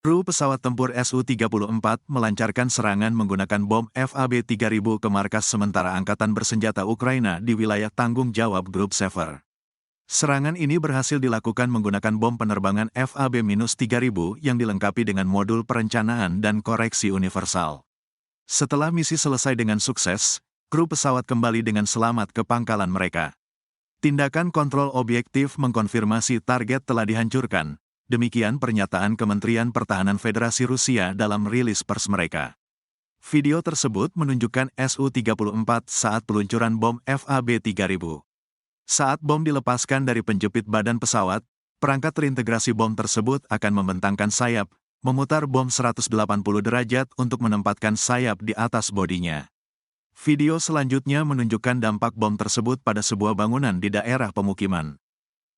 Kru pesawat tempur Su-34 melancarkan serangan menggunakan bom FAB-3000 ke markas sementara Angkatan Bersenjata Ukraina di wilayah tanggung jawab Grup Sever. Serangan ini berhasil dilakukan menggunakan bom penerbangan FAB-3000 yang dilengkapi dengan modul perencanaan dan koreksi universal. Setelah misi selesai dengan sukses, kru pesawat kembali dengan selamat ke pangkalan mereka. Tindakan kontrol objektif mengkonfirmasi target telah dihancurkan. Demikian pernyataan Kementerian Pertahanan Federasi Rusia dalam rilis pers mereka. Video tersebut menunjukkan Su-34 saat peluncuran bom FAB-3000. Saat bom dilepaskan dari penjepit badan pesawat, perangkat terintegrasi bom tersebut akan membentangkan sayap, memutar bom 180 derajat untuk menempatkan sayap di atas bodinya. Video selanjutnya menunjukkan dampak bom tersebut pada sebuah bangunan di daerah pemukiman.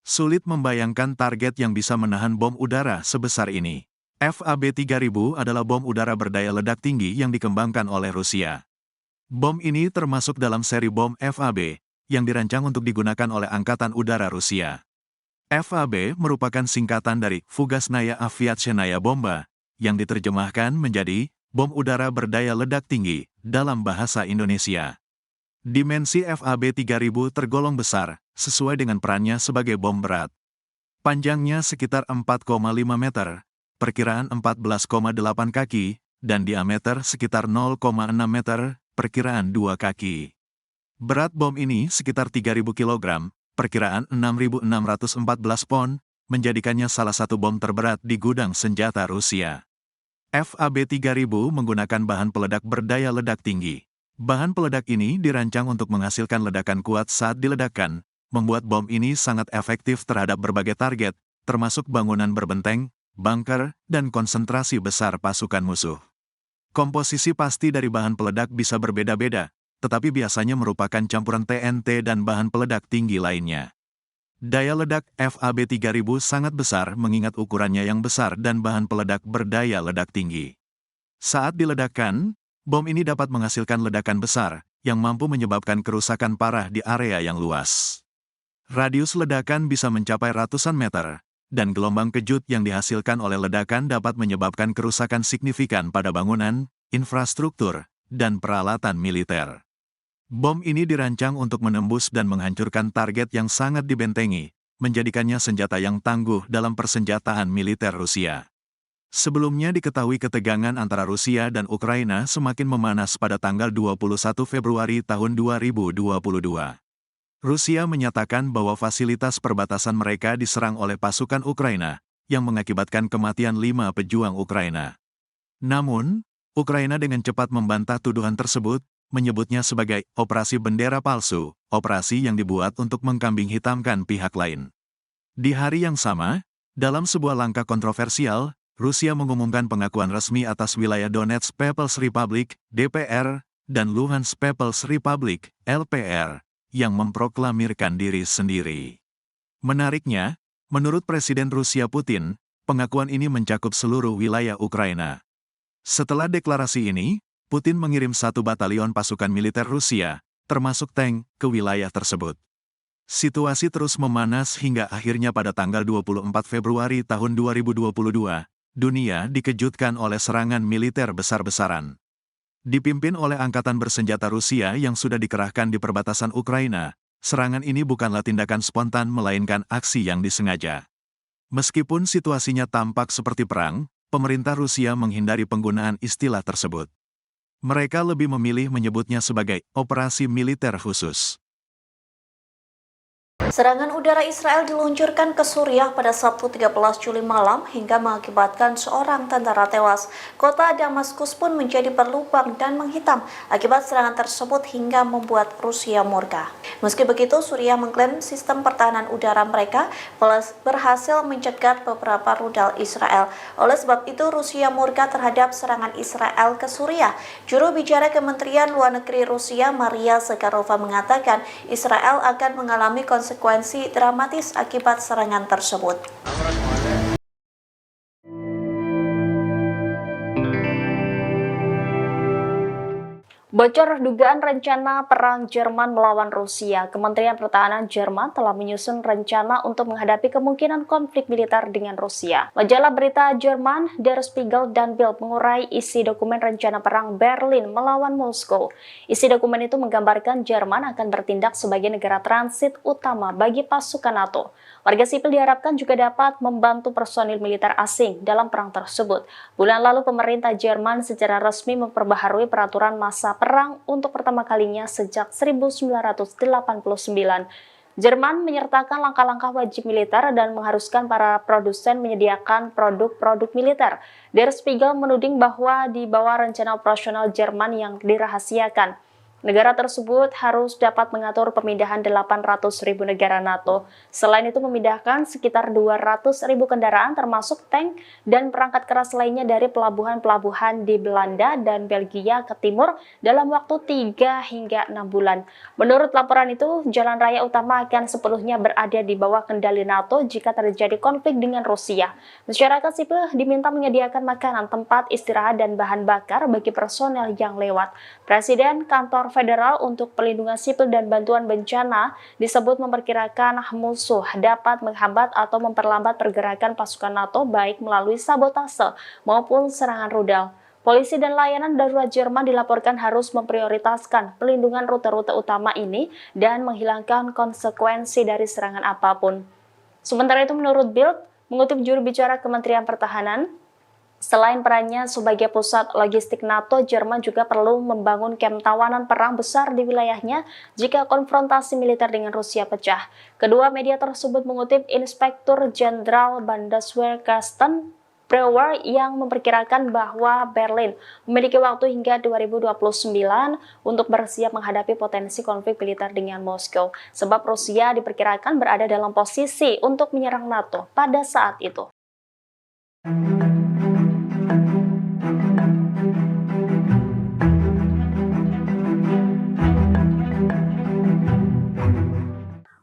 Sulit membayangkan target yang bisa menahan bom udara sebesar ini. FAB-3000 adalah bom udara berdaya ledak tinggi yang dikembangkan oleh Rusia. Bom ini termasuk dalam seri bom FAB, yang dirancang untuk digunakan oleh Angkatan Udara Rusia. FAB merupakan singkatan dari Fugasnaya Aviatsionaya Bomba, yang diterjemahkan menjadi bom udara berdaya ledak tinggi dalam bahasa Indonesia. Dimensi FAB-3000 tergolong besar, sesuai dengan perannya sebagai bom berat. Panjangnya sekitar 4,5 meter, perkiraan 14,8 kaki, dan diameter sekitar 0,6 meter, perkiraan 2 kaki. Berat bom ini sekitar 3.000 kg, perkiraan 6.614 pon, menjadikannya salah satu bom terberat di gudang senjata Rusia. FAB-3000 menggunakan bahan peledak berdaya ledak tinggi. Bahan peledak ini dirancang untuk menghasilkan ledakan kuat saat diledakkan, membuat bom ini sangat efektif terhadap berbagai target, termasuk bangunan berbenteng, bunker, dan konsentrasi besar pasukan musuh. Komposisi pasti dari bahan peledak bisa berbeda-beda, tetapi biasanya merupakan campuran TNT dan bahan peledak tinggi lainnya. Daya ledak FAB-3000 sangat besar mengingat ukurannya yang besar dan bahan peledak berdaya ledak tinggi. Saat diledakkan, bom ini dapat menghasilkan ledakan besar, yang mampu menyebabkan kerusakan parah di area yang luas. Radius ledakan bisa mencapai ratusan meter, dan gelombang kejut yang dihasilkan oleh ledakan dapat menyebabkan kerusakan signifikan pada bangunan, infrastruktur, dan peralatan militer. Bom ini dirancang untuk menembus dan menghancurkan target yang sangat dibentengi, menjadikannya senjata yang tangguh dalam persenjataan militer Rusia. Sebelumnya diketahui ketegangan antara Rusia dan Ukraina semakin memanas pada tanggal 21 Februari tahun 2022. Rusia menyatakan bahwa fasilitas perbatasan mereka diserang oleh pasukan Ukraina, yang mengakibatkan kematian 5 pejuang Ukraina. Namun, Ukraina dengan cepat membantah tuduhan tersebut, menyebutnya sebagai operasi bendera palsu, operasi yang dibuat untuk mengkambing hitamkan pihak lain. Di hari yang sama, dalam sebuah langkah kontroversial, Rusia mengumumkan pengakuan resmi atas wilayah Donetsk People's Republic, DPR, dan Luhansk People's Republic, LPR, yang memproklamirkan diri sendiri. Menariknya, menurut Presiden Rusia Putin, pengakuan ini mencakup seluruh wilayah Ukraina. Setelah deklarasi ini, Putin mengirim 1 batalion pasukan militer Rusia, termasuk tank, ke wilayah tersebut. Situasi terus memanas hingga akhirnya pada tanggal 24 Februari tahun 2022, dunia dikejutkan oleh serangan militer besar-besaran. Dipimpin oleh Angkatan Bersenjata Rusia yang sudah dikerahkan di perbatasan Ukraina, serangan ini bukanlah tindakan spontan melainkan aksi yang disengaja. Meskipun situasinya tampak seperti perang, pemerintah Rusia menghindari penggunaan istilah tersebut. Mereka lebih memilih menyebutnya sebagai operasi militer khusus. Serangan udara Israel diluncurkan ke Suriah pada Sabtu 13 Juli malam hingga mengakibatkan seorang tentara tewas. Kota Damaskus pun menjadi berlubang dan menghitam akibat serangan tersebut hingga membuat Rusia murka. Meski begitu, Suriah mengklaim sistem pertahanan udara mereka berhasil mencegat beberapa rudal Israel. Oleh sebab itu, Rusia murka terhadap serangan Israel ke Suriah. Juru bicara Kementerian Luar Negeri Rusia, Maria Zakharova, mengatakan Israel akan mengalami konsekuensi dramatis akibat serangan tersebut. Bocor dugaan rencana perang Jerman melawan Rusia. Kementerian Pertahanan Jerman telah menyusun rencana untuk menghadapi kemungkinan konflik militer dengan Rusia. Majalah berita Jerman, Der Spiegel dan Bild mengurai isi dokumen rencana perang Berlin melawan Moskow. Isi dokumen itu menggambarkan Jerman akan bertindak sebagai negara transit utama bagi pasukan NATO. Warga sipil diharapkan juga dapat membantu personil militer asing dalam perang tersebut. Bulan lalu pemerintah Jerman secara resmi memperbaharui peraturan masa perang untuk pertama kalinya sejak 1989. Jerman menyertakan langkah-langkah wajib militer dan mengharuskan para produsen menyediakan produk-produk militer. Der Spiegel menuding bahwa di bawah rencana operasional Jerman yang dirahasiakan, negara tersebut harus dapat mengatur pemindahan 800.000 negara NATO. Selain itu memindahkan sekitar 200.000 kendaraan termasuk tank dan perangkat keras lainnya dari pelabuhan-pelabuhan di Belanda dan Belgia ke timur dalam waktu 3 hingga 6 bulan. Menurut laporan itu, jalan raya utama akan sepenuhnya berada di bawah kendali NATO jika terjadi konflik dengan Rusia. Masyarakat sipil diminta menyediakan makanan, tempat istirahat, dan bahan bakar bagi personel yang lewat. Presiden Kantor Federal untuk Pelindungan Sipil dan Bantuan Bencana disebut memperkirakan musuh dapat menghambat atau memperlambat pergerakan pasukan NATO baik melalui sabotase maupun serangan rudal. Polisi dan layanan darurat Jerman dilaporkan harus memprioritaskan pelindungan rute-rute utama ini dan menghilangkan konsekuensi dari serangan apapun. Sementara itu menurut Bild, mengutip juru bicara Kementerian Pertahanan, selain perannya sebagai pusat logistik NATO, Jerman juga perlu membangun kamp tawanan perang besar di wilayahnya jika konfrontasi militer dengan Rusia pecah. Kedua media tersebut mengutip Inspektur Jenderal Bundeswehr Carsten Breuer yang memperkirakan bahwa Berlin memiliki waktu hingga 2029 untuk bersiap menghadapi potensi konflik militer dengan Moskow, sebab Rusia diperkirakan berada dalam posisi untuk menyerang NATO pada saat itu.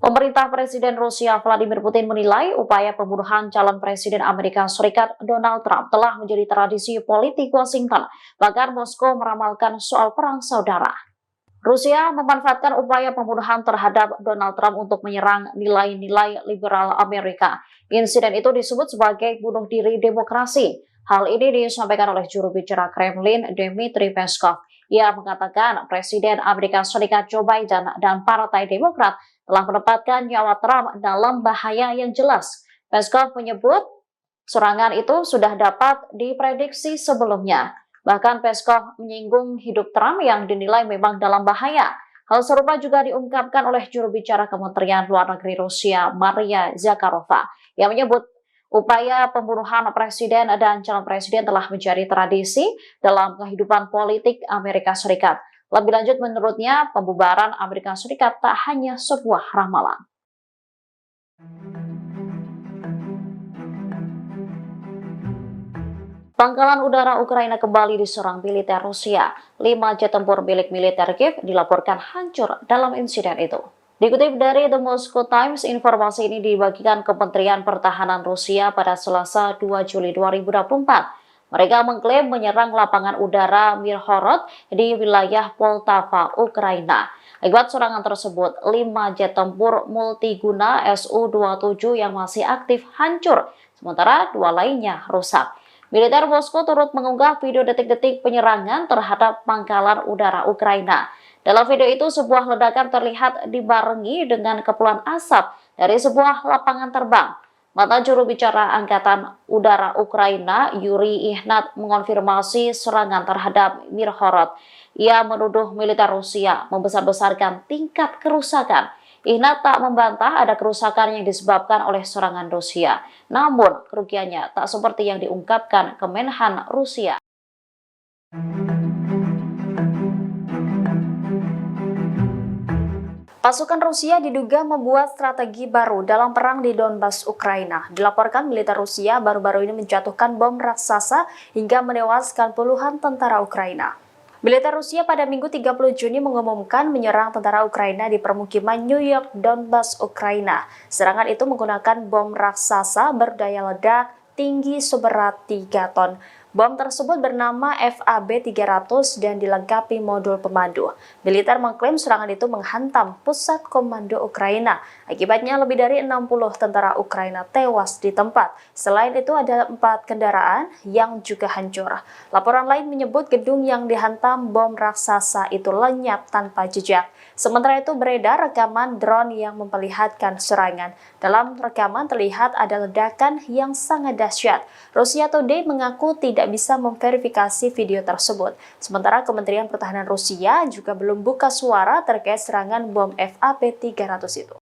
Pemerintah Presiden Rusia Vladimir Putin menilai upaya pembunuhan calon Presiden Amerika Serikat Donald Trump telah menjadi tradisi politik Washington, bahkan Moskow meramalkan soal perang saudara. Rusia memanfaatkan upaya pembunuhan terhadap Donald Trump untuk menyerang nilai-nilai liberal Amerika. Insiden itu disebut sebagai bunuh diri demokrasi. Hal ini disampaikan oleh juru bicara Kremlin, Dmitry Peskov. Ia mengatakan Presiden Amerika Serikat Joe Biden dan Partai Demokrat telah menempatkan nyawa Trump dalam bahaya yang jelas. Peskov menyebut serangan itu sudah dapat diprediksi sebelumnya. Bahkan Peskov menyinggung hidup Trump yang dinilai memang dalam bahaya. Hal serupa juga diungkapkan oleh juru bicara Kementerian Luar Negeri Rusia, Maria Zakharova, yang menyebut upaya pembunuhan presiden dan calon presiden telah menjadi tradisi dalam kehidupan politik Amerika Serikat. Lebih lanjut, menurutnya, pembubaran Amerika Serikat tak hanya sebuah ramalan. Pangkalan udara Ukraina kembali diserang militer Rusia. 5 jet tempur milik militer Kiev dilaporkan hancur dalam insiden itu. Dikutip dari The Moscow Times, informasi ini dibagikan Kementerian Pertahanan Rusia pada Selasa 2 Juli 2024. Mereka mengklaim menyerang lapangan udara Mirhorod di wilayah Poltava, Ukraina. Akibat serangan tersebut, 5 jet tempur multiguna Su-27 yang masih aktif hancur, sementara 2 lainnya rusak. Militer Moskow turut mengunggah video detik-detik penyerangan terhadap pangkalan udara Ukraina. Dalam video itu, sebuah ledakan terlihat dibarengi dengan kepulan asap dari sebuah lapangan terbang. Mantan juru bicara Angkatan Udara Ukraina, Yuri Ihnat, mengonfirmasi serangan terhadap Mirhorod. Ia menuduh militer Rusia membesar-besarkan tingkat kerusakan. Ihnat tak membantah ada kerusakan yang disebabkan oleh serangan Rusia. Namun, kerugiannya tak seperti yang diungkapkan Kemenhan Rusia. Pasukan Rusia diduga membuat strategi baru dalam perang di Donbas, Ukraina. Dilaporkan militer Rusia baru-baru ini menjatuhkan bom raksasa hingga menewaskan puluhan tentara Ukraina. Militer Rusia pada Minggu 30 Juni mengumumkan menyerang tentara Ukraina di permukiman New York, Donbas, Ukraina. Serangan itu menggunakan bom raksasa berdaya ledak tinggi seberat 3 ton. Bom tersebut bernama FAB-300 dan dilengkapi modul pemandu. Militer mengklaim serangan itu menghantam pusat komando Ukraina. Akibatnya lebih dari 60 tentara Ukraina tewas di tempat. Selain itu ada 4 kendaraan yang juga hancur. Laporan lain menyebut gedung yang dihantam bom raksasa itu lenyap tanpa jejak. Sementara itu beredar rekaman drone yang memperlihatkan serangan. Dalam rekaman terlihat ada ledakan yang sangat dahsyat. Russia Today mengaku tidak bisa memverifikasi video tersebut. Sementara Kementerian Pertahanan Rusia juga belum buka suara terkait serangan bom FAB-300 itu.